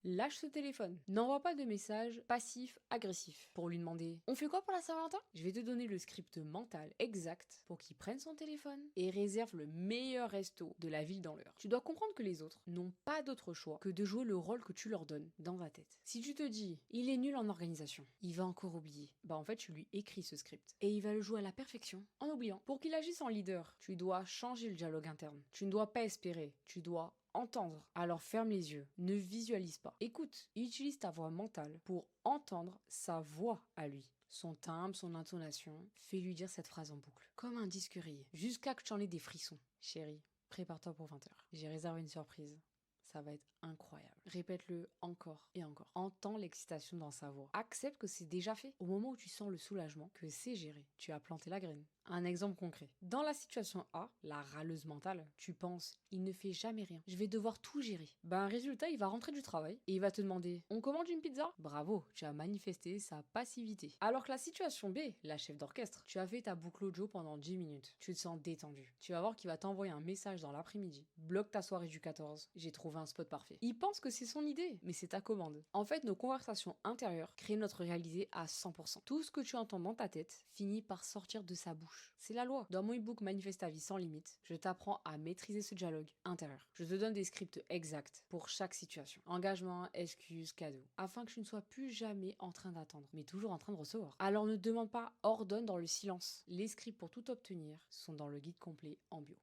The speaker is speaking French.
Lâche ce téléphone. N'envoie pas de message passif-agressif pour lui demander on fait quoi pour la Saint-Valentin. Je vais te donner le script mental exact pour qu'il prenne son téléphone et réserve le meilleur resto de la ville dans l'heure. Tu dois comprendre que les autres n'ont pas d'autre choix que de jouer le rôle que tu leur donnes dans ta tête. Si tu te dis il est nul en organisation, il va encore oublier, bah en fait tu lui écris ce script et il va le jouer à la perfection en oubliant. Pour qu'il agisse en leader, tu dois changer le dialogue interne. Tu ne dois pas espérer, tu dois entendre. Alors ferme les yeux, ne visualise pas. Écoute, utilise ta voix mentale pour entendre sa voix à lui. Son timbre, son intonation, fais-lui dire cette phrase en boucle, comme un disque rayé, jusqu'à que tu en aies des frissons. Chérie, prépare-toi pour 20h. J'ai réservé une surprise. Ça va être incroyable. Répète-le encore et encore. Entends l'excitation dans sa voix. Accepte que c'est déjà fait. Au moment où tu sens le soulagement, que c'est géré, tu as planté la graine. Un exemple concret. Dans la situation A, la râleuse mentale, tu penses, il ne fait jamais rien. Je vais devoir tout gérer. Ben, résultat, il va rentrer du travail et il va te demander, on commande une pizza? Bravo, tu as manifesté sa passivité. Alors que la situation B, la chef d'orchestre, tu as fait ta boucle audio pendant 10 minutes. Tu te sens détendu. Tu vas voir qu'il va t'envoyer un message dans l'après-midi. Bloque ta soirée du 14. J'ai trouvé un spot parfait. Il pense que c'est son idée, mais c'est ta commande. En fait, nos conversations intérieures créent notre réalité à 100%. Tout ce que tu entends dans ta tête finit par sortir de sa bouche. C'est la loi. Dans mon e-book Manifeste ta vie sans limite, je t'apprends à maîtriser ce dialogue intérieur. Je te donne des scripts exacts pour chaque situation. Engagement, excuse, cadeau. Afin que tu ne sois plus jamais en train d'attendre, mais toujours en train de recevoir. Alors ne demande pas, ordonne dans le silence. Les scripts pour tout obtenir sont dans le guide complet en bio.